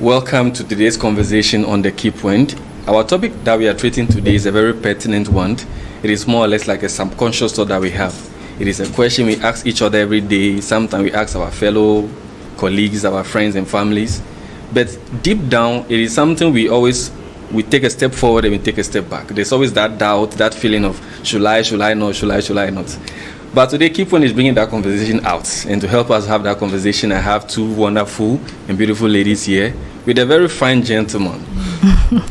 Welcome to today's conversation on the Keypoint. Our topic that we are treating today is a very pertinent one. It is more or less like a subconscious thought that we have. It is a question we ask each other every day. Sometimes we ask our fellow colleagues, our friends and families. But deep down, it is something we take a step forward and we take a step back. There's always that doubt, that feeling of should I not? But today, Keypoint is bringing that conversation out. And to help us have that conversation, I have two wonderful and beautiful ladies here with a very fine gentleman.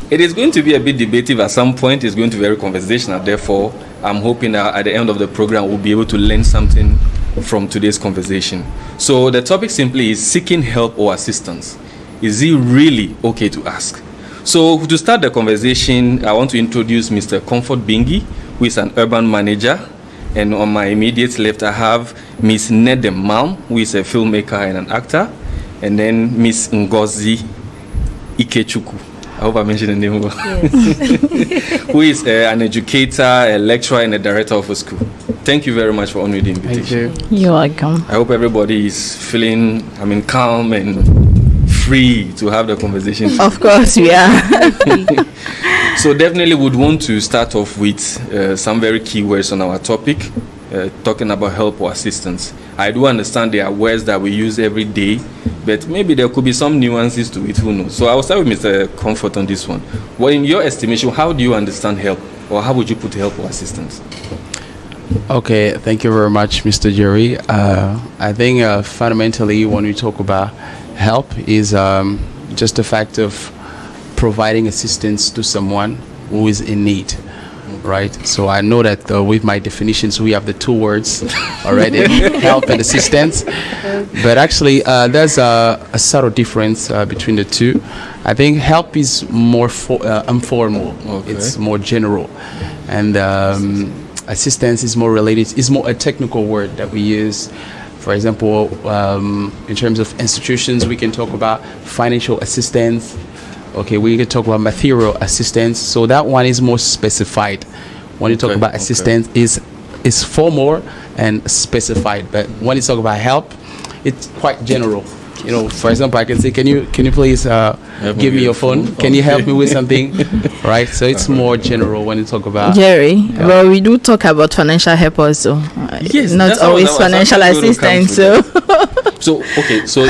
It is going to be a bit debative at some point. It's going to be very conversational. Therefore, I'm hoping that at the end of the program, we'll be able to learn something from today's conversation. So the topic simply is seeking help or assistance. Is it really okay to ask? So to start the conversation, I want to introduce Mr. Comfort Bingi, who is an urban manager. And on my immediate left, I have Miss Nedem Mam, who is a filmmaker and an actor. And then Miss Ngozi Ikechukwu. I hope I mentioned the name well. Yes. Who is an educator, a lecturer, and a director of a school. Thank you very much for honoring the invitation. Thank you. You're welcome. I hope everybody is feeling, calm and free to have the conversation. Of course, we are. So definitely would want to start off with some very key words on our topic, talking about help or assistance. I do understand there are words that we use every day, but maybe there could be some nuances to it, who knows. So I will start with Mr. Comfort on this one. Well, in your estimation, how do you understand help, or how would you put help or assistance? Okay, thank you very much, Mr. Jerry. I think fundamentally when we talk about help is just the fact of providing assistance to someone who is in need, right? So I know that with my definitions, we have the two words already, help and assistance. But actually, there's a subtle difference between the two. I think help is more informal. Okay. It's more general. And assistance is more related, is more a technical word that we use. For example, in terms of institutions, we can talk about financial assistance. Okay, we can talk about material assistance. So that one is more specified. When you talk about assistance, is formal and specified. But when you talk about help, it's quite general. You know, for example, I can say, can you please give me your phone? Can you help me with something? Right. So it's more general when you talk about Jerry. Well, we do talk about financial help also. Yes, not always financial assistance. So okay. So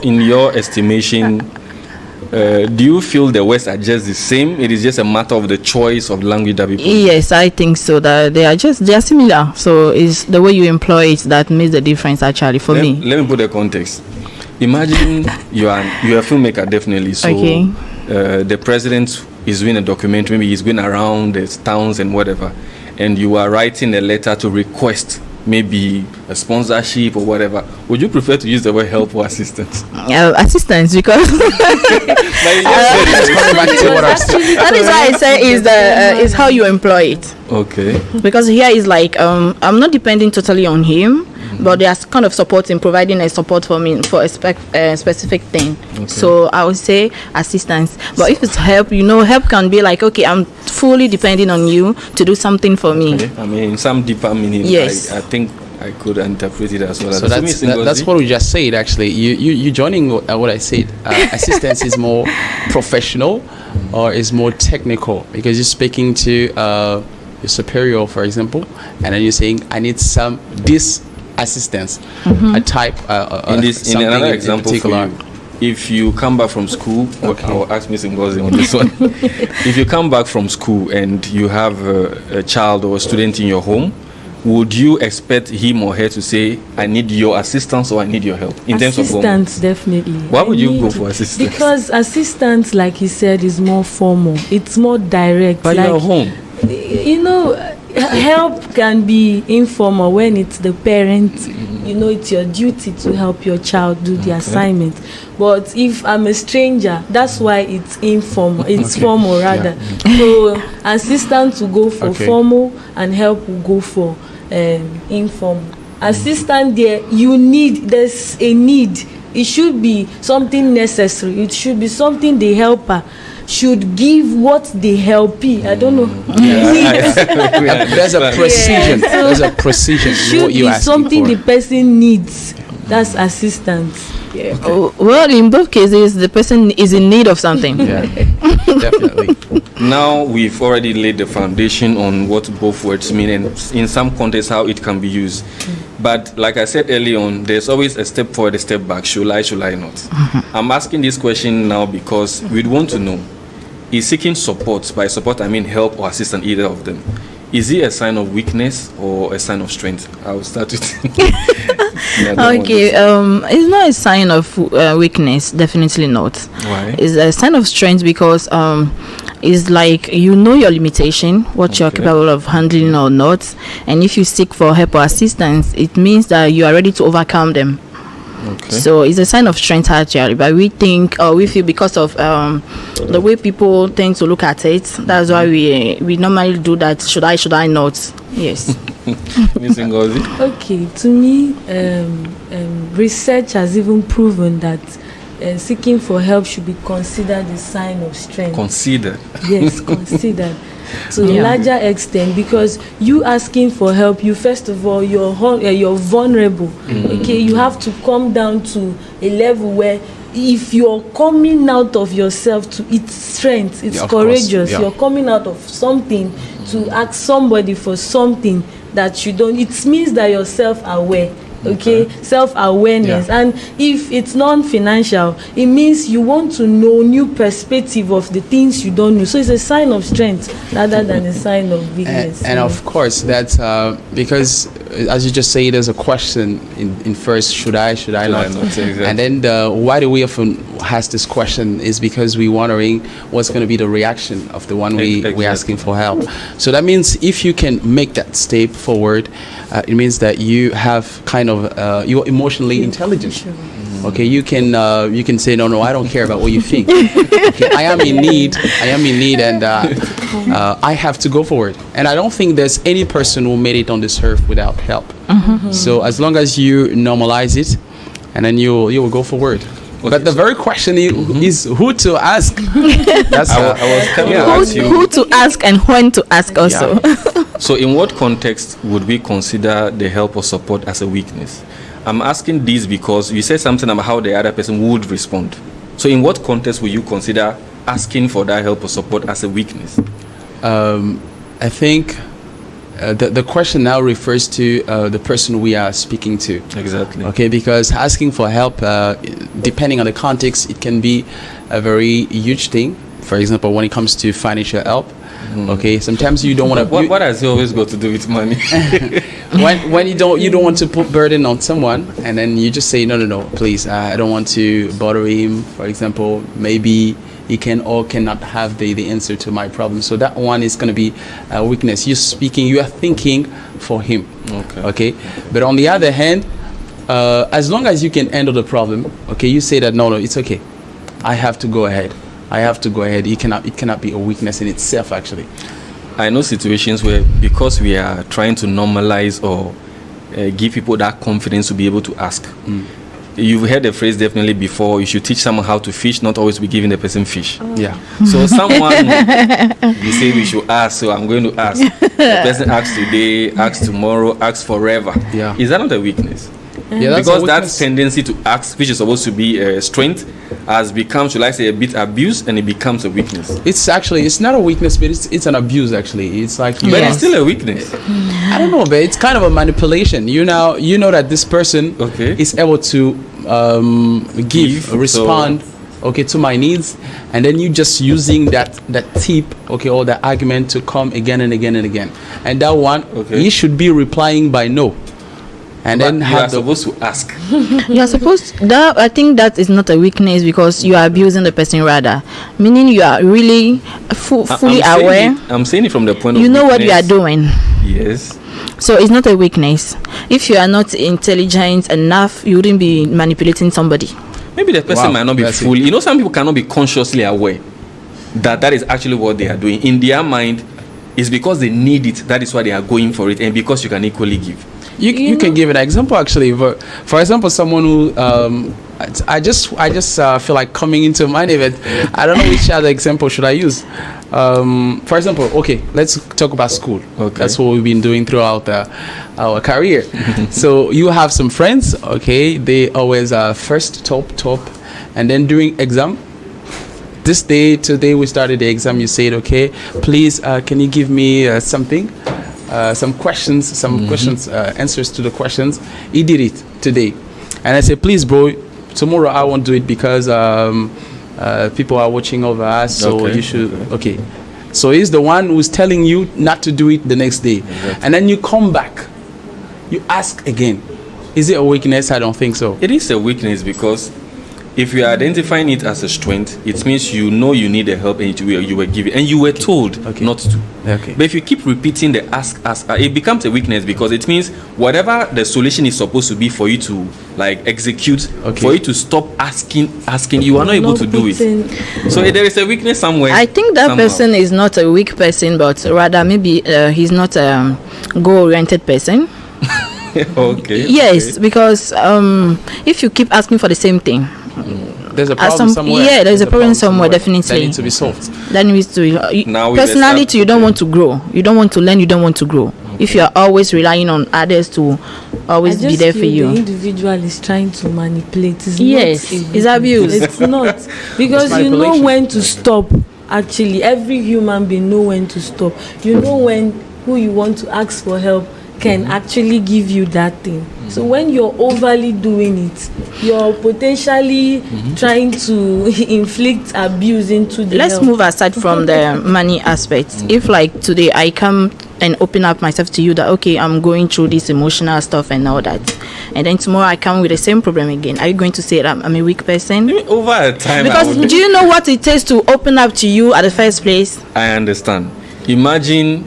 in your estimation, do you feel the words are just the same? It is just a matter of the choice of language that we put? Yes, I think so. That they are similar. So it's the way you employ it that makes the difference actually for me. Let me put the context. Imagine you are a filmmaker, definitely. So okay. The president is doing a documentary. Maybe he's going around the towns and whatever, and you are writing a letter to request maybe a sponsorship or whatever. Would you prefer to use the word help or assistance? Assistance, because that is why I say is how you employ it. Okay. Because here is like I'm not depending totally on him, but there's kind of support in providing a support for me for a specific thing. Okay. So I would say assistance. But if it's help, help can be like, okay, I'm fully depending on you to do something for me. Okay. Some deeper meaning. Yes. I think I could interpret it as well. So that's what we just said. Actually, you joining what I said. Assistance is more professional, or is more technical, because you're speaking to your superior, for example, and then you're saying, I need this assistance, a type. In another example for you, if you come back from school, okay. I'll ask Ms. Ngozi on this one. If you come back from school and you have a child or a student in your home, would you expect him or her to say, I need your assistance or I need your help? In terms of assistance, definitely. Why would you go for assistance? Because assistance, like he said, is more formal. It's more direct. But you're home. Help can be informal when it's the parent. It's your duty to help your child do the assignment. But if I'm a stranger, that's why it's informal. It's formal rather. Yeah. So assistance will go for formal, and help will go for informal. Assistant there's a need. It should be something necessary. It should be something the helper should give what the helpee. I don't know. There's a precision. There's a precision. Should be something the person needs. That's assistance. Yeah. Well, in both cases, the person is in need of something. Yeah, definitely. Now we've already laid the foundation on what both words mean, and in some contexts how it can be used. But like I said early on, there's always a step forward, a step back. Should I not? I'm asking this question now because we'd want to know, is seeking support, by support I mean help or assistance, either of them, is it a sign of weakness or a sign of strength? I'll start with Okay, it's not a sign of weakness, definitely not. Why? It's a sign of strength because it's like you know your limitation, what you're capable of handling or not, and if you seek for help or assistance, it means that you are ready to overcome them. Okay. So it's a sign of strength actually, but we think or we feel because of the way people tend to look at it, that's why we normally do that. Should I not? Yes. Miss Ngozi? Okay, to me, research has even proven that seeking for help should be considered a sign of strength. Consider. Yes, considered. To a larger extent, because you asking for help, you first of all you're vulnerable. Okay, you have to come down to a level where if you're coming out of yourself to its strength, it's courageous. You're coming out of something to ask somebody for something that you don't. It means that you're self-aware. Okay, self-awareness. And if it's non-financial, it means you want to know new perspective of the things you don't know. So it's a sign of strength rather than a sign of weakness. And of course, that's because as you just say, there's a question in first, should I not? Exactly. And then why do we often ask this question is because we're wondering what's going to be the reaction of the one we're asking for help. So that means if you can make that step forward, it means that you have kind of you're emotionally intelligent. Okay, you can say no, I don't care about what you think. Okay, I am in need, and I have to go forward. And I don't think there's any person who made it on this earth without help. So as long as you normalize it, and then you will go forward. Okay, but the very question is who to ask. That's I was telling you who to ask and when to ask also. So in what context would we consider the help or support as a weakness? I'm asking this because you said something about how the other person would respond. So in what context would you consider asking for that help or support as a weakness? I think the question now refers to the person we are speaking to. Exactly. Okay, because asking for help, depending on the context, it can be a very huge thing. For example, when it comes to financial help, okay, sometimes you don't want to. What has it always got to do with money? when you don't want to put burden on someone, and then you just say no, please, I don't want to bother him. For example, maybe he can or cannot have the answer to my problem. So that one is going to be a weakness. You are thinking for him. Okay. But on the other hand, as long as you can handle the problem, okay, you say that no, it's okay. I have to go ahead. It cannot be a weakness in itself, actually. I know situations where, because we are trying to normalize or give people that confidence to be able to ask. You've heard the phrase definitely before, you should teach someone how to fish, not always be giving the person fish. Yeah. So someone, you say we should ask, so I'm going to ask. The person asks today, asks tomorrow, asks forever. Yeah. Is that not a weakness? Yeah, because that tendency to ask, which is supposed to be a strength, has become, should I say, a bit abused, and it becomes a weakness. It's not a weakness, but it's an abuse, actually. It's like, but it's still a weakness. I don't know, but it's kind of a manipulation. You know that this person is able to respond, to my needs, and then you just using that tip, or that argument to come again and again and again, and that one he should be replying by no. And but then you are supposed to ask. You are supposed that. I think that is not a weakness because you are abusing the person, rather, meaning you are really fully aware. I'm saying it from the point of you know weakness. What you are doing. Yes. So it's not a weakness. If you are not intelligent enough, you wouldn't be manipulating somebody. Maybe the person might not be fully. You know, some people cannot be consciously aware that is actually what they are doing. In their mind, it's because they need it. That is why they are going for it, and because you can equally give. You can give an example, actually. For example, someone who I just feel like coming into mind, but I don't know which other example should I use. For example, okay, let's talk about school. Okay. That's what we've been doing throughout our career. So you have some friends, okay, they always are first top, and then during exam, today we started the exam, you said, okay, please, can you give me something, some questions, answers to the questions. He did it today. And I said, please, bro, tomorrow I won't do it because people are watching over us, so Okay. you should, okay. So he's the one who's telling you not to do it the next day. Exactly. And then you come back, you ask again. Is it a weakness? I don't think so. It is a weakness because if you are identifying it as a strength, it means you know you need the help and you were given and you were told not to. Okay. But if you keep repeating the ask, it becomes a weakness because it means whatever the solution is supposed to be for you to like execute, for you to stop asking, you are not able to do it. So there is a weakness somewhere. I think that somehow. person is not a weak person, but rather maybe he's not a goal-oriented person. Okay. Yes, because if you keep asking for the same thing, There's a problem somewhere. Yeah, there's a problem somewhere, that definitely. needs to be solved. That needs to. Now with the Personality, you don't want to grow. You don't want to learn. You don't want to grow. If you are always relying on others to always be there for you, the individual is trying to manipulate. It's yes, not it's abuse. It's not, because you know manipulation. when to stop. Actually, every human being know when to stop. You know when who you want to ask for help can actually give you that thing. So when you're overly doing it, you're potentially trying to inflict abuse into the Let's help. move aside from the money aspect. If like today I come and open up myself to you that okay, I'm going through this emotional stuff and all that, and then tomorrow I come with the same problem again, are you going to say that I'm a weak person? Over a time. Because do you know what it takes to open up to you at the first place? I understand. Imagine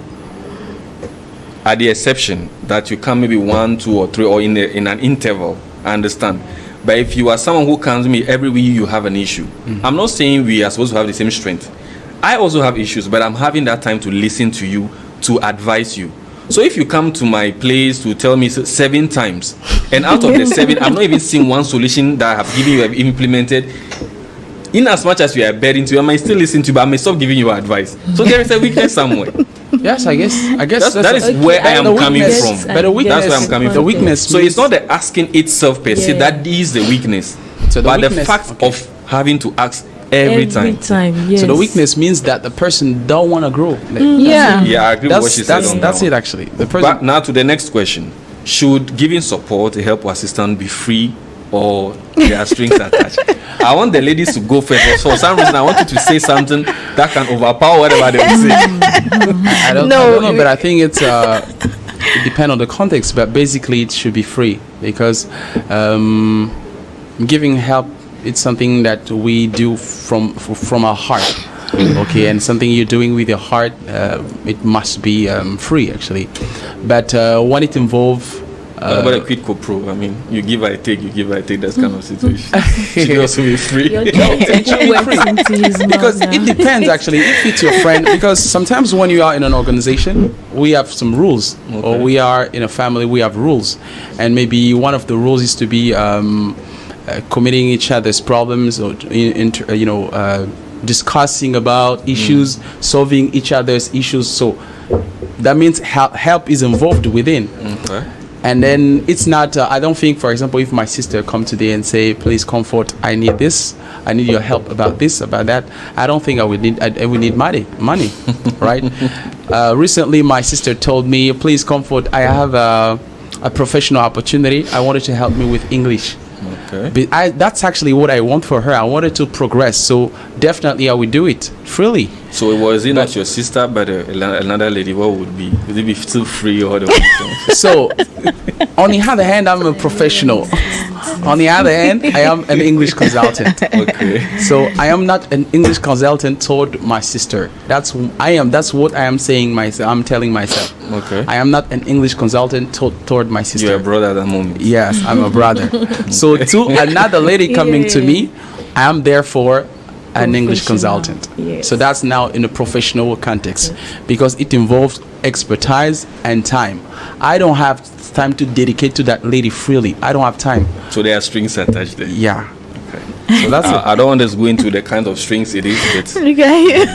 at the exception that you come maybe 1, 2, or 3 or in an interval. I understand. But if you are someone who comes to me every week, you have an issue. I'm not saying we are supposed to have the same strength. I also have issues, but I'm having that time to listen to you, to advise you. So if you come to my place to tell me 7 times, and out of the 7, I'm not even seeing one solution that I have given you, have implemented. In as much as you are bearing to you, I might still listen to you, but I may stop giving you advice. So there is a weakness somewhere. Yes, I guess that is where I am coming from. But the weakness, That's where I'm coming the from. weakness. So it's not the asking itself per se, that is the weakness. So the but the weakness- fact of having to ask every time. Yes. So the weakness means that the person don't want to grow. Like, Yeah. Yeah, I agree with what she said on that's that it one. actually. The person. But now to the next question. Should giving support, help, or assistance be free or there are strings attached? I want the ladies to go first. For some reason, I want you to say something that can overpower whatever they will say. I don't know, but I think it's it depends on the context. But basically, it should be free because giving help, it's something that we do from our heart. Okay, and something you're doing with your heart, it must be free actually. But when it involves But a quid pro, I mean, you give I take, that kind of situation. Should also be free. You're trying to put words into his mouth because now. it depends actually if it's your friend, because sometimes when you are in an organization we have some rules, or we are in a family we have rules, and maybe one of the rules is to be committing each other's problems, or discussing about issues, solving each other's issues. So that means help is involved within. And then it's not, I don't think, for example, if my sister come today and say, please comfort, I need this, I need your help about this, about that, I don't think I would need money, right? Recently, my sister told me, please comfort, I have a professional opportunity. I wanted to help me with English. But that's actually what I want for her. I wanted to progress. So definitely I would do it freely. So was it not your sister, but another lady? What would be? Would it be still free or the So on the other hand, I'm a professional. On the other hand, I am an English consultant. Okay. So I am not an English consultant toward my sister. That's what I am saying myself. I'm telling myself. Okay. I am not an English consultant toward my sister. You're a brother at that moment. Yes, I'm a brother. So to another lady coming to me, I am therefore an English consultant. Yes. So that's now in a professional context, because it involves expertise and time. I don't have time to dedicate to that lady freely. I don't have time. So there are strings attached there. Yeah. So that's it. I don't want us to go into the kind of strings it is, but Okay.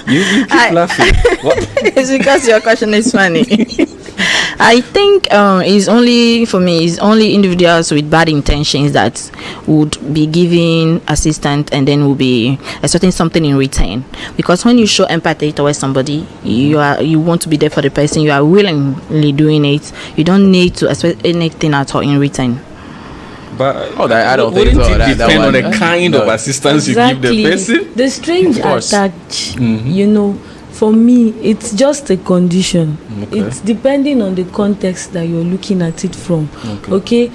you keep laughing. What? It's because your question is funny. I think it's only individuals with bad intentions that would be giving assistance and then will be expecting something in return. Because when you show empathy towards somebody, you want to be there for the person, you are willingly doing it. You don't need to expect anything at all in return. But I don't think wouldn't so. it That depend on one, the kind of assistance you give the person? The strange Of course. attach, you know, for me, it's just a condition. Okay. It's depending on the context that you're looking at it from. Okay.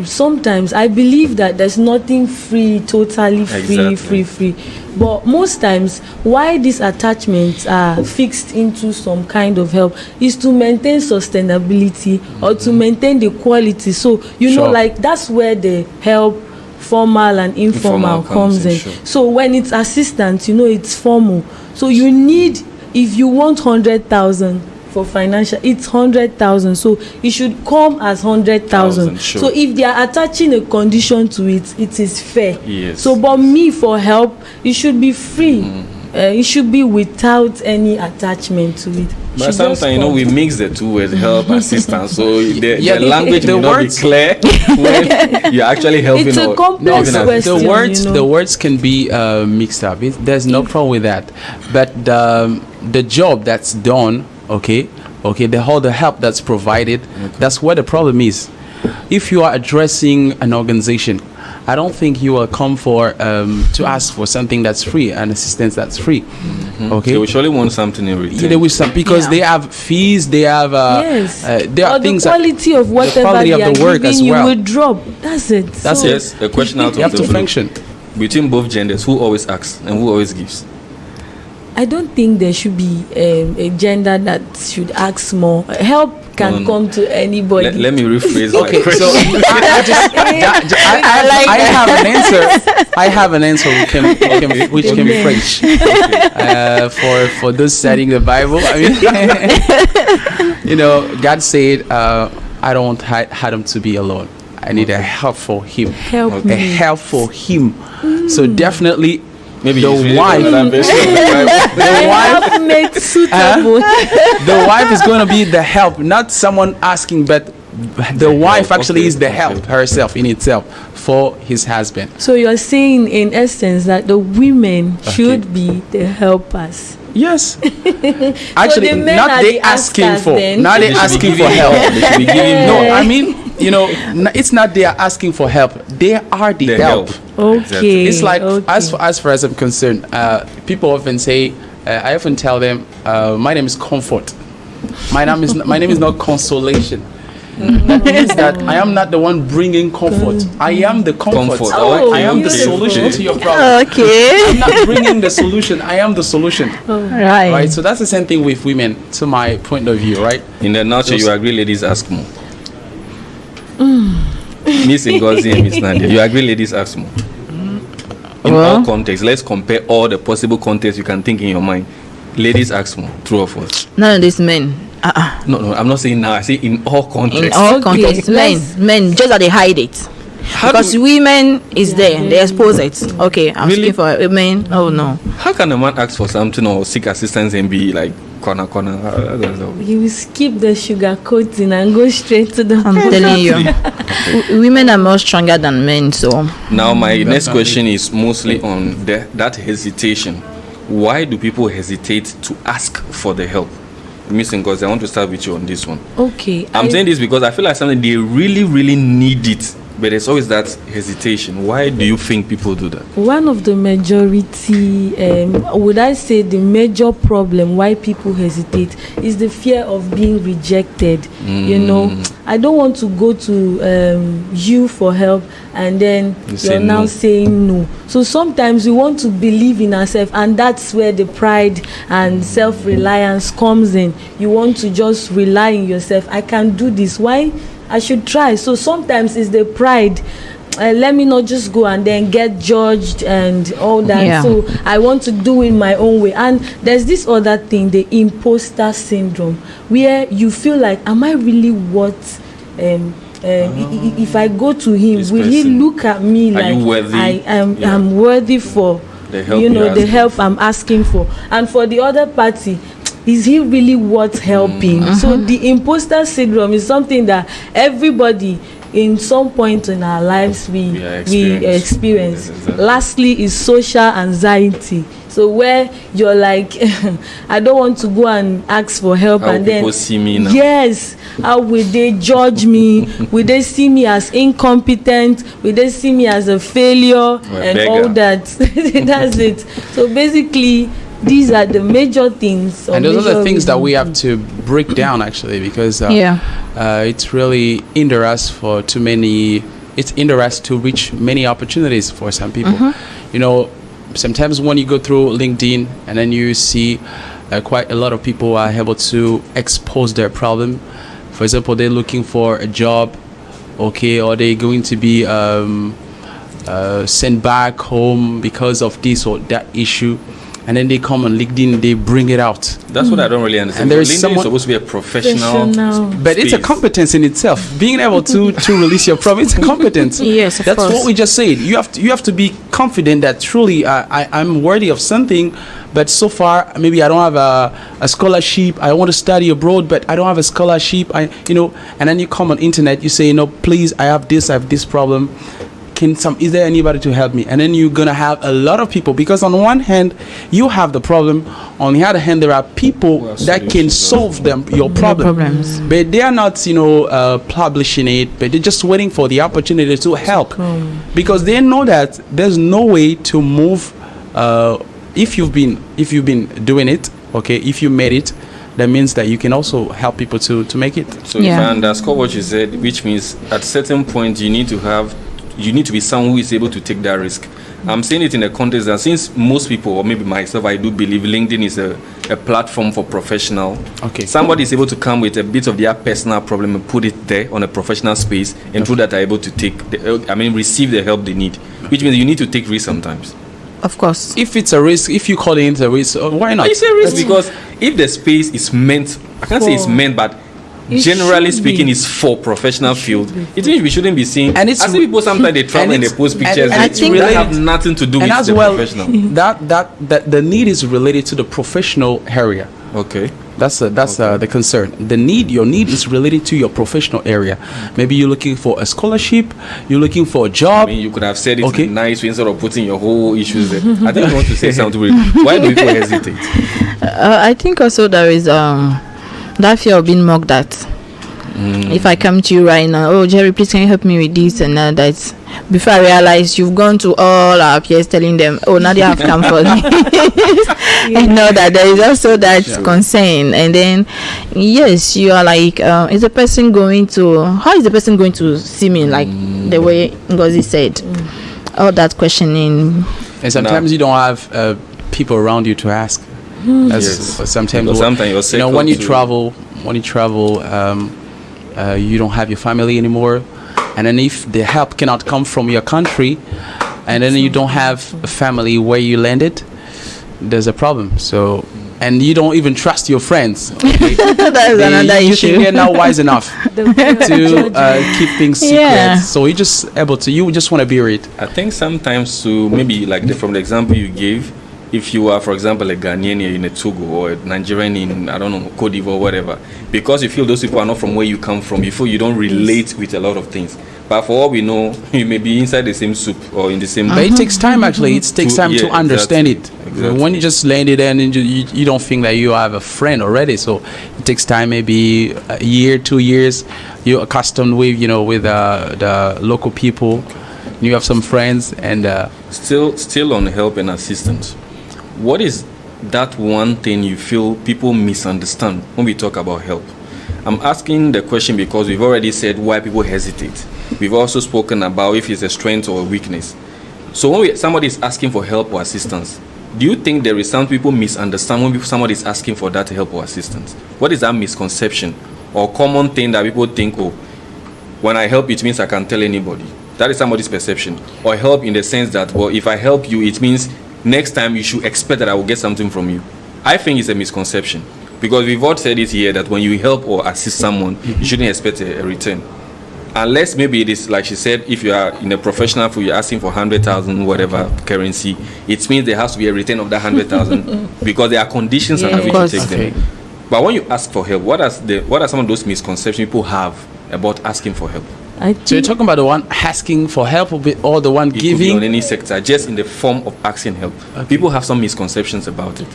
Sometimes I believe that there's nothing free, totally free. But most times, why these attachments are fixed into some kind of help is to maintain sustainability or to maintain the quality. So, you know, like that's where the help, formal and informal comes in. Sure. So when it's assistance, you know, it's formal. So you need, if you want 100,000 for financial, it's 100,000. So it should come as 100,000. Sure. So if they are attaching a condition to it, it is fair. Yes. So, but me for help, it should be free. It should be without any attachment to it. But sometimes, you know, we mix the two words, help, assistance. So the language the may not be words- clear when you're actually helping. It's a or complex giving question. assistance. The words can be mixed up. There's no problem with that. But the job that's done, okay, the help that's provided, that's where the problem is. If you are addressing an organization, I don't think you will come for to ask for something that's free, an assistance that's free. Okay, They will surely want something in return. yeah, they will because they have fees, they have there are or the things quality of whatever quality they of are the work giving as you well. will drop. That's it. That's So, it. Yes, a question out of you have the to blue. function. Between both genders, who always asks and who always gives? I don't think there should be a gender that should ask more. Help can come to anybody. Let me rephrase my Okay, question. so I have an answer. I have an answer which can be French for those studying the Bible. I mean, you know, God said, "I don't want Adam to be alone. I need a help for him. Help a me. help for him." So definitely, Maybe the he's reading wife. another version of the Bible. The wife. Help make suitable. The wife is going to be the help, not someone asking, but the wife actually is the help herself in itself for his husband. So you're saying, in essence, that the women should be the helpers. Yes. Actually, the men not are they the asking askers for, then? not they They should be asking for giving help. They should be giving No, I mean, you know, it's not they are asking for help. They are the The help. Okay. It's like okay. as far as I'm concerned, people often say, I often tell them, my name is comfort. My name is not consolation. That means that I am not the one bringing comfort. I am the comfort. Comfort. Oh, I am the beautiful. solution to your problem. Okay. I'm not bringing the solution. I am the solution. Right. Right. So that's the same thing with women, to my point of view. Right. In the nutshell, you agree ladies ask more. Miss Ngozi and Miss Nadia, you agree ladies ask more. In all contexts, let's compare all the possible contexts you can think in your mind. Ladies ask more, true or false? None of these men. No, I'm not saying now. I say in all contexts. In all Okay, contexts, men, just that they hide it. Because women is there, they expose it. Okay, I'm Really? looking for women. Oh no, How can a man ask for something or seek assistance and be like corner? You will skip the sugar coating and go straight to the I'm telling you, women are more stronger than men. So Now, my next question is mostly on that hesitation. Why do people hesitate to ask for the help? Miss Ngozi, I want to start with you on this one. Okay. I'm saying this because I feel like something they really, really need it, but there's always that hesitation. Why do you think people do that? One of the majority, would I say the major problem why people hesitate is the fear of being rejected. You know, I don't want to go to you for help and then you're now no. saying no. So sometimes we want to believe in ourselves, and that's where the pride and self-reliance comes in. You want to just rely on yourself. I can do this. Why? I should try. So sometimes it's the pride. Let me not just go and then get judged and all that. Yeah. So I want to do it my own way. And there's this other thing, the imposter syndrome, where you feel like, am I really what if I go to him, This will he person, look at me are like you worthy? I'm worthy for The help you know you're the asking help I'm asking for? And for the other party, is he really worth helping? So the imposter syndrome is something that everybody in some point in our lives we experience. Yes, exactly. Lastly is social anxiety. So where you're like, I don't want to go and ask for help, How and then people see me now. yes, how will they judge me? Will they see me as incompetent? Will they see me as a failure and beggar. all that? That's it. So basically, these are the major things. And those are the things that we have to break down, actually, because it's really hinder us for too many. It's hinder us to reach many opportunities for some people. You know, sometimes when you go through LinkedIn and then you see quite a lot of people are able to expose their problem. For example, they're looking for a job, okay, or they're going to be sent back home because of this or that issue. And then they come on LinkedIn, they bring it out. That's what I don't really understand. And there's LinkedIn is supposed to be a professional. But it's a competence in itself. Being able to release your problem, it's a competence. Yes, of That's course. what we just said. You have to be confident that truly I'm worthy of something. But so far, maybe I don't have a scholarship. I want to study abroad, but I don't have a scholarship. And then you come on internet, you say, please, I have this problem. Is there anybody to help me? And then you're gonna have a lot of people, because on one hand you have the problem, on the other hand there are people that can solve your problems, but they are not publishing it, but they're just waiting for the opportunity to help, because they know that there's no way to move. If you've been doing it, okay, if you made it, that means that you can also help people to make it. So if I underscore what you said, which means at a certain point you need to be someone who is able to take that risk. I'm saying it in a context that since most people, or maybe myself, I do believe LinkedIn is a platform for professional. Okay. Somebody is able to come with a bit of their personal problem and put it there on a professional space, and through that are able to receive the help they need. Which means you need to take risks sometimes. Of course. If it's a risk, if you call it a risk, why not? It's a risk because if the space is meant, I can't say it's meant, but generally speaking, it's for professional field. It means we shouldn't be seeing. And I see people sometimes they travel and they post pictures that have nothing to do with the professional. That the need is related to the professional area. Okay. That's the concern. Your need is related to your professional area. Maybe you're looking for a scholarship, you're looking for a job. I mean, you could have said it in a nice way instead of putting your whole issues there. I think you want to say something. Why do people hesitate? I think also there is that fear of being mocked at. If I come to you right now, oh Jerry, please can you help me with this and that, before I realize you've gone to all our peers telling them, oh now they have come for me. I know that there is also that concern, and then yes, you are like, how is the person going to see me, like the way Ngozi said, all that questioning. And sometimes you don't have people around you to ask. Sometimes when you travel, you don't have your family anymore, and then if the help cannot come from your country, and then you don't have a family where you landed, there's a problem. So, and you don't even trust your friends. Okay? That is another issue. They're not wise enough to keep things secret. So you just want to bury it. I think sometimes to maybe from the example you gave, if you are, for example, a Ghanaian in a Togo or a Nigerian in, I don't know, Cote d'Ivoire or whatever, because you feel those people are not from where you come from, you feel you don't relate with a lot of things. But for all we know, you may be inside the same soup or in the same... But it takes time, actually. It takes time to understand it. Exactly. When you just land it and you don't think that you have a friend already. So it takes time, maybe a year, 2 years. You're accustomed with the local people. You have some friends and... Still on help and assistance. What is that one thing you feel people misunderstand when we talk about help? I'm asking the question because we've already said why people hesitate. We've also spoken about if it's a strength or a weakness. So when somebody is asking for help or assistance, do you think there is some people misunderstand when somebody is asking for that help or assistance? What is that misconception or common thing that people think, oh, when I help, it means I can tell anybody? That is somebody's perception. Or help in the sense that, well, if I help you, it means next time you should expect that I will get something from you. I think it's a misconception. Because we've all said it here that when you help or assist someone, you shouldn't expect a return. unless maybe it is like she said, if you are in a professional field, you're asking for 100,000 whatever currency, it means there has to be a return of that 100,000 because there are conditions under which you take them. But when you ask for help, what are some of those misconceptions people have about asking for help? So you're talking about the one asking for help or the one it giving? Could be on any sector, just in the form of asking help. People have some misconceptions about it.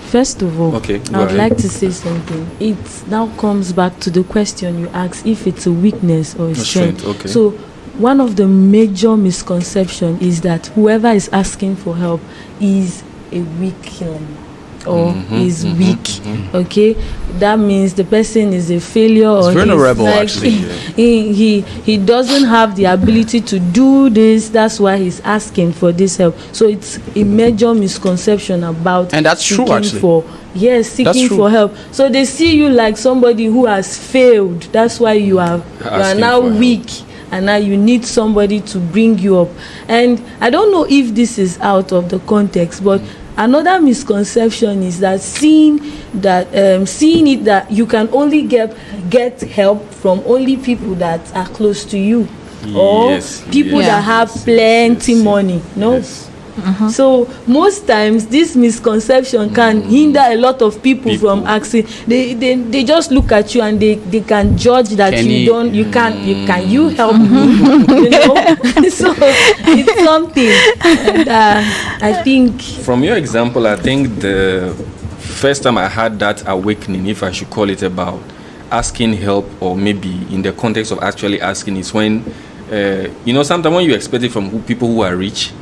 First of all, I would like to say something. It now comes back to the question you asked, if it's a weakness or a strength. Okay. So one of the major misconceptions is that whoever is asking for help is a weak or is weak. Okay, that means the person is a failure or vulnerable, like, actually. he doesn't have the ability to do this. That's why he's asking for this help. So it's a major misconception about, and that's true actually. Seeking for help. So they see you like somebody who has failed. That's why you are now weak. And now you need somebody to bring you up. And I don't know if this is out of the context, but another misconception is that seeing it that you can only get help from only people that are close to you, or people that have plenty money. No. Yes. So most times this misconception can hinder a lot of people from asking. They just look at you and they can judge that can you help me? You know. So it's something. And, I think from your example, I think the first time I had that awakening, if I should call it, about asking help, or maybe in the context of actually asking, is when sometimes when you expect it from people who are rich.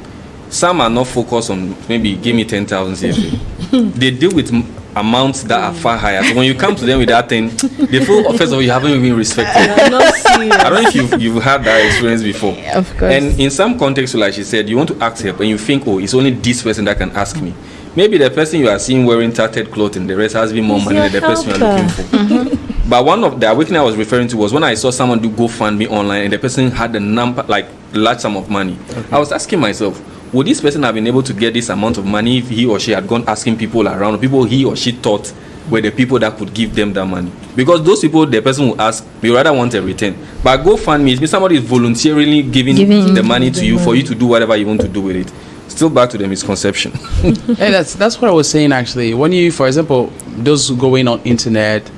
Some are not focused on maybe give me 10,000 CFA. They deal with amounts that are far higher. So when you come to them with that thing, they feel first of all you haven't even respected. I'm not serious. I don't know if you've had that experience before. Yeah, of course. And in some contexts, like she said, you want to ask help and you think, it's only this person that can ask me. Maybe the person you are seeing wearing tattered clothing, the rest has been more money than the person you are looking for. But one of the awakening I was referring to was when I saw someone do GoFundMe online and the person had a number, like large sum of money. I was asking myself, would this person have been able to get this amount of money if he or she had gone asking people around, people he or she thought were the people that could give them that money? Because those people, the person who ask, may rather want a return. But GoFundMe, it means somebody is voluntarily giving the money to you for you to do whatever you want to do with it. Still back to the misconception. Hey, that's what I was saying actually. When you, for example, those going on internet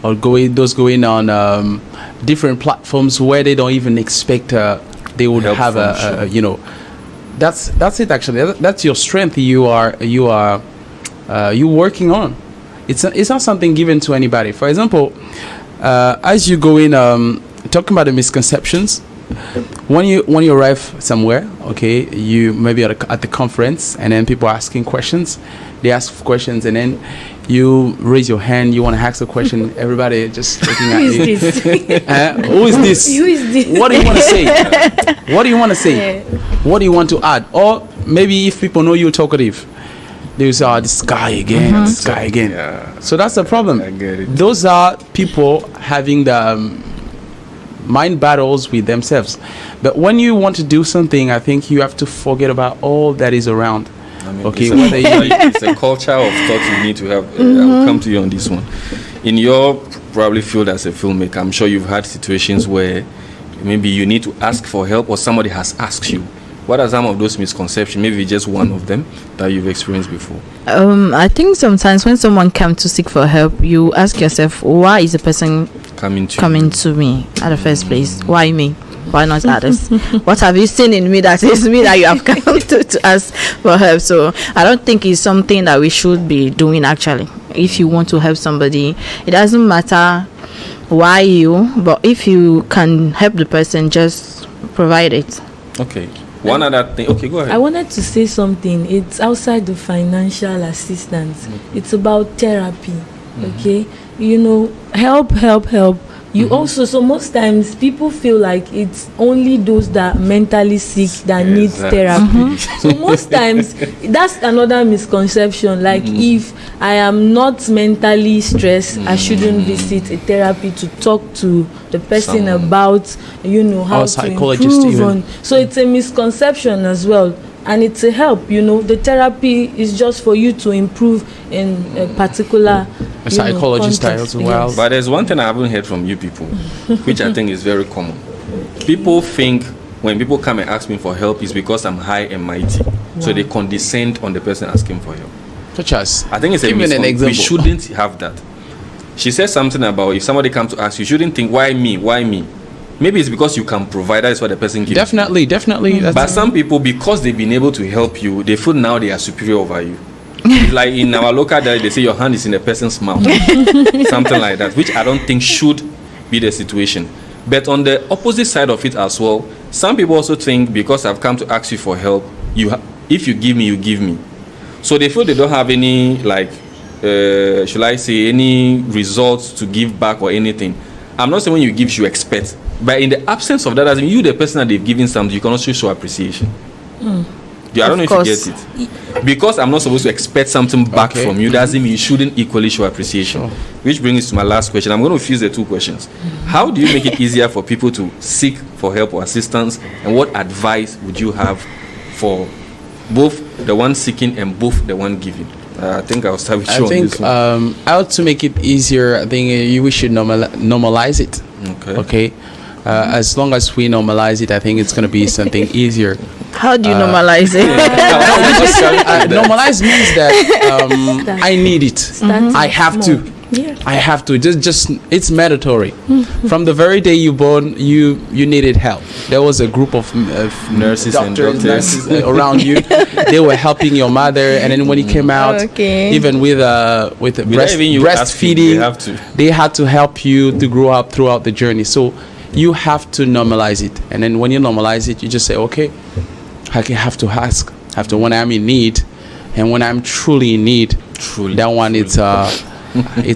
or those going on different platforms where they don't even expect they would help have that's it actually. That's your strength. You working on. It's not something given to anybody. For example, as you go in talking about the misconceptions, when you arrive somewhere, okay, you maybe at the conference, and then people are asking questions. They ask questions, and then you raise your hand. You want to ask a question. Everybody just looking at you. Who is this? Who is this? What do you want to say? What do you want to say? Yeah. What do you want to add? Or maybe if people know you're talkative, they will say, this guy again, this guy again. Yeah. So that's the problem. I get it. Those are people having the mind battles with themselves. But when you want to do something, I think you have to forget about all that is around. I mean, Okay, it's a culture of thought you need to have. I will come to you on this one. In your probably field as a filmmaker, I'm sure you've had situations where maybe you need to ask for help or somebody has asked you. What are some of those misconceptions? Maybe just one of them that you've experienced before. I think sometimes when someone comes to seek for help, you ask yourself, why is the person coming to me at the first place? Why me? Why not others? What have you seen in me that is me that you have come to ask for help? So I don't think it's something that we should be doing actually. If you want to help somebody, it doesn't matter why you, but if you can help the person, just provide it. Okay. One other thing. Okay, go ahead. I wanted to say something. It's outside the financial assistance. It's about therapy. Okay, help. You also, so most times people feel like it's only those that are mentally sick that need therapy. So most times that's another misconception. Like if I am not mentally stressed, I shouldn't visit a therapy to talk to the person about, how to improve on. So it's a misconception as well. And it's a help, the therapy is just for you to improve in a particular psychology style as well. But there's one thing I haven't heard from you people, which I think is very common. People think when people come and ask me for help is because I'm high and mighty. So they condescend on the person asking for help. Such as? I think it's Give me an example. We shouldn't have that. She said something about if somebody comes to ask, you shouldn't think, why me? Why me? Maybe it's because you can provide. That's what the person gives. Definitely. But some people, because they've been able to help you, they feel now they are superior over you. Like in our local dialect, they say your hand is in a person's mouth. Something like that, which I don't think should be the situation. But on the opposite side of it as well, some people also think because I've come to ask you for help, if you give me, you give me. So they feel they don't have any, like, should I say, any results to give back or anything. I'm not saying when you give, you expect. But in the absence of that, as in you, the person that they've given something, you can also show appreciation. I don't know if you get it. Because I'm not supposed to expect something back from you, doesn't mean you shouldn't equally show appreciation. Sure. Which brings us to my last question. I'm going to fuse the two questions. How do you make it easier for people to seek for help or assistance? And what advice would you have for both the one seeking and both the one giving? I think I'll start with you on this one. How to make it easier, I think we should normalize it. Okay. As long as we normalize it, I think it's going to be something easier. How do you normalize it? Normalize means that I need it. I have to. Yeah. I have to. Just it's mandatory. From the very day you born, you needed help. There was a group of nurses and doctors nurses around you. They were helping your mother, and then when you came out, even with breastfeeding, they had to help you to grow up throughout the journey. So you have to normalize it, and then when you normalize it, you just say, okay, I have to ask. After when I'm in need, and when I'm truly in need, that one it's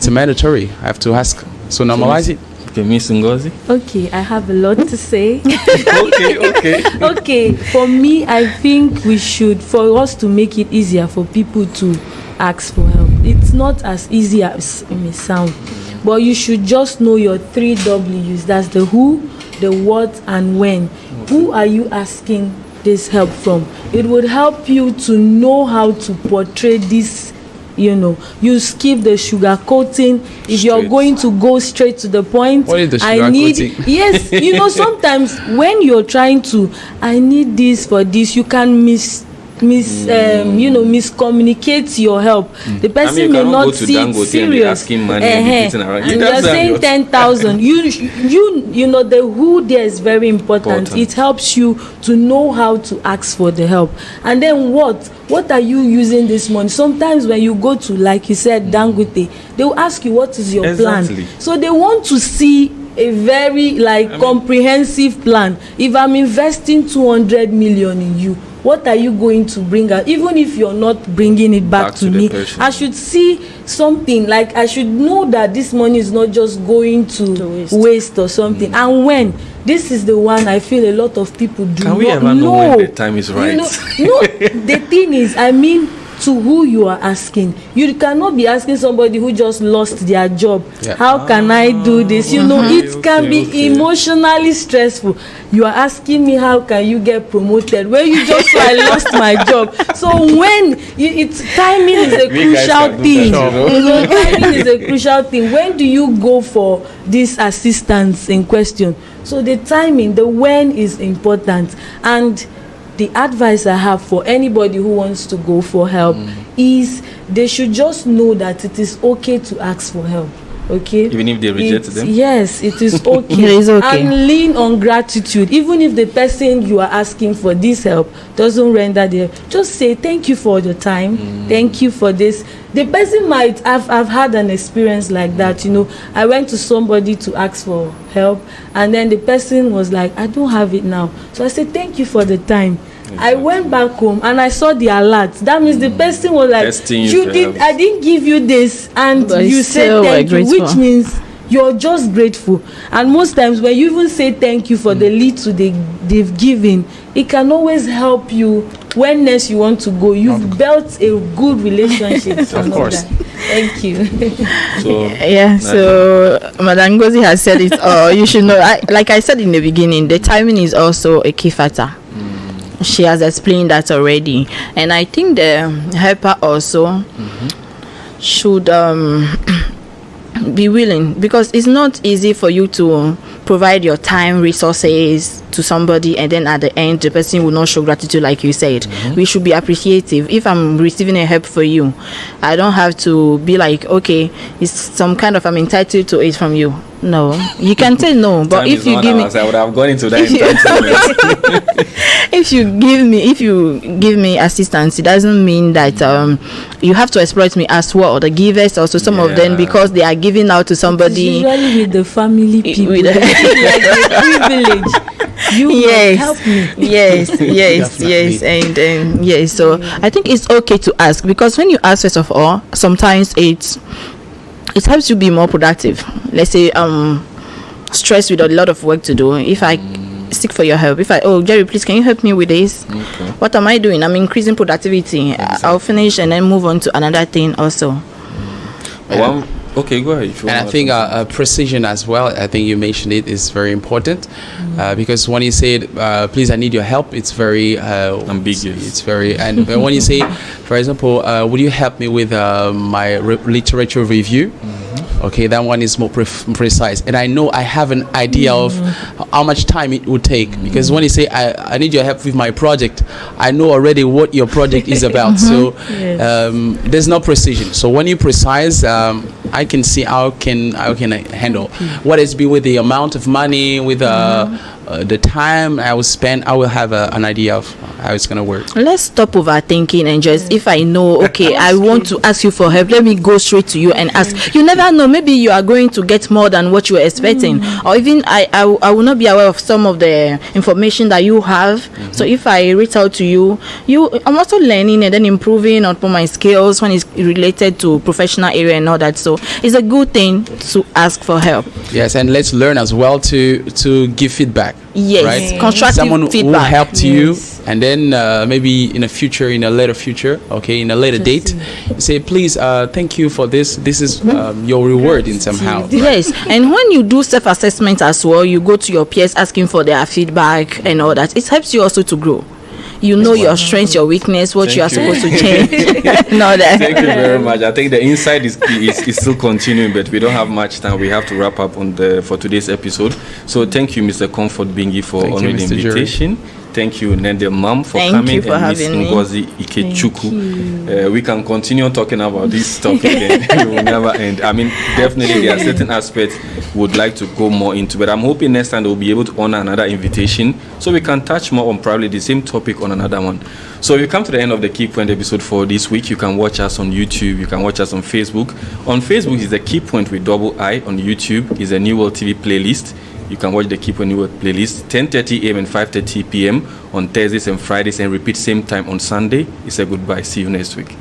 mandatory. I have to ask. So normalize it. Okay, Miss Ngozi. Okay, I have a lot to say. okay. Okay, for me, I think we should, for us to make it easier for people to ask for help. It's not as easy as it may sound, but you should just know your 3 W's. That's the who, the what, and when. Who are you asking this help from? It would help you to know how to portray this. You skip the sugar coating. If you're going to go straight to the point, what is the sugar coating? Yes, sometimes when you're trying to, I need this for this, you can miscommunicate your help. The person may not see it serious. And you're saying 10,000. You know the who there is very important. It helps you to know how to ask for the help. And then what are you using this money? Sometimes when you go to, like you said, Dangote, they will ask you what is your plan. So they want to see a very comprehensive plan. If I'm investing 200 million in you, what are you going to bring out? Even if you're not bringing it back to me, I should see something. Like I should know that this money is not just going to waste or something. And when this is the one, I feel a lot of people do Can we ever know when the time is right? The thing is, to who you are asking. You cannot be asking somebody who just lost their job. How can I do this? It can be emotionally stressful. You are asking me, how can you get promoted when you just saw I lost my job? So when timing is a crucial thing. Timing is a crucial thing. When do you go for this assistance in question? So the timing, the when is important. And the advice I have for anybody who wants to go for help is they should just know that it is okay to ask for help. Okay, even if they reject them. Yes, it is okay. It is okay. And lean on gratitude. Even if the person you are asking for this help doesn't render the help, just say thank you for your time. Thank you for this. The person might I've had an experience like that. I went to somebody to ask for help, and then the person was like, I don't have it now. So I said thank you for the time. I went back home and I saw the alert. That means the person was like, I didn't give you this, and but you said thank you, which means you're just grateful. And most times when you even say thank you for the little they've given, it can always help you when next you want to go. You've built a good relationship. Of course. Thank you. So Madam Ngozi has said it all. You should know, like I said in the beginning, the timing is also a key factor. She has explained that already, and I think the helper also should be willing, because it's not easy for you to provide your time, resources to somebody, and then at the end the person will not show gratitude like you said. We should be appreciative. If I'm receiving a help for you, I don't have to be like, okay, it's some kind of I'm entitled to it from you. No, you can say no, but if you give me, I would have gone into that entitlement. if you give me assistance, it doesn't mean that you have to exploit me as well. The givers also, some of them, because they are giving out to somebody. It's usually with the family people, With the- like the privilege. You must help me. yes, and yes. So I think it's okay to ask, because when you ask, first of all, sometimes it helps you be more productive. Let's say stressed with a lot of work to do. If I seek for your help, Jerry, please, can you help me with this? Okay. What am I doing? I'm increasing productivity. Exactly. I'll finish and then move on to another thing also. Okay, go ahead. And I think precision as well, I think you mentioned it, is very important. Because when you say, please, I need your help, it's very ambiguous. It's very, but when you say, for example, would you help me with my literature review? Okay, that one is more precise, and I know I have an idea of how much time it would take, because when you say I need your help with my project, I know already what your project is about. So there's no precision. So when you precise, I can see how can I handle what is be with the amount of money, with the time I will spend. I will have an idea of how it's gonna work. Let's stop overthinking and just, if I know, okay, I want to ask you for help, let me go straight to you and ask. You never know, maybe you are going to get more than what you were expecting, or even I will not be aware of some of the information that you have. So if I reach out to you, I'm also learning and then improving upon my skills when it's related to professional area and all that. So it's a good thing to ask for help. Yes, and let's learn as well to give feedback. Yes, right? constructive Someone feedback. who helped you, and then maybe in a later future, okay, in a later date, you say, please, thank you for this. This is your reward in somehow. Yes, and when you do self-assessment as well, you go to your peers asking for their feedback and all that. It helps you also to grow. You know your strengths, your weakness, what you are supposed to change. No, that. Thank you very much. I think the insight is still continuing, but we don't have much time. We have to wrap up for today's episode. So thank you, Mr. Comfort Bingi, for honoring the invitation. Thank you, Nende Mom, for coming, for and Miss having me. Ngozi Ikechukwu. We can continue talking about this topic and it will never end. I mean, definitely there are certain aspects we would like to go more into, but I'm hoping next time we'll be able to honor another invitation so we can touch more on probably the same topic on another one. So we come to the end of the Keypoint episode for this week. You can watch us on YouTube. You can watch us on Facebook. On Facebook is the Keypoint with double I. On YouTube is a New World TV playlist. You can watch the Keypoint New World playlist 10:30 a.m. and 5:30 p.m. on Thursdays and Fridays, and repeat same time on Sunday. It's a goodbye. See you next week.